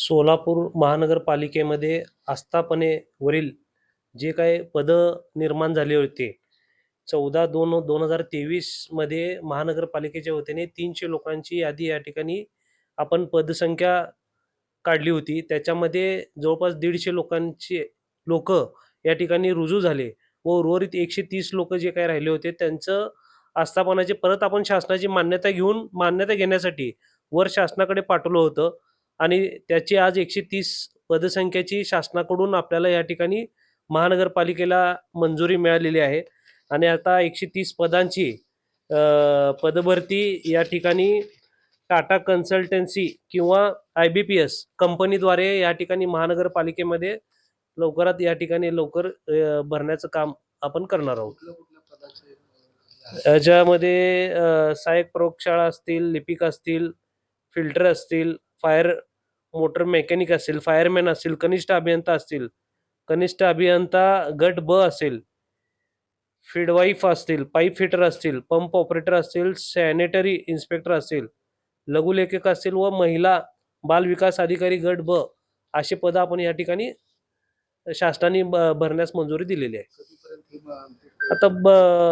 सोलापूर महानगरपालिकेमध्ये आस्थापनेवरील जे काही पदं निर्माण झाले होते 14/2/2023 मध्ये महानगरपालिकेच्या वतीने 300 लोकांची यादी या ठिकाणी आपण पदसंख्या काढली होती. त्याच्यामध्ये जवळपास 150 लोकांची लोक या ठिकाणी रुजू झाले व उर्वरित 130 लोक जे काही राहिले होते त्यांचं आस्थापनाची परत आपण शासनाची मान्यता घेण्यासाठी वर शासनाकडे पाठवलं होतं आणि त्याची आज 130 पदसंख्येची शासनाकडून आपल्याला या ठिकाणी महानगरपालिकेला मंजुरी मिळालेली आहे आणि आता 130 पदांची पदभरती या ठिकाणी टाटा कन्सल्टन्सी किंवा IBPS कंपनीद्वारे या ठिकाणी महानगरपालिकेमध्ये लवकरात या ठिकाणी लवकर भरण्याचं काम आपण करणार आहोत. याच्यामध्ये सहाय्यक प्रयोगशाळा असतील, लिपिक असतील, फिल्टर असतील, फायर मोटर मेकॅनिक असेल, फायरमॅन असतील, कनिष्ठ अभियंता असतील, कनिष्ठ अभियंता गट ब असेल, फीडवाईफ असतील, पाईप फिटर असतील, पंप ऑपरेटर असतील, सॅनिटरी इन्स्पेक्टर असतील, लघुलेखक असतील व महिला बाल विकास अधिकारी गट ब अशी पदं आपण या ठिकाणी शासनाने भरण्यास मंजुरी दिलेली आहे. आता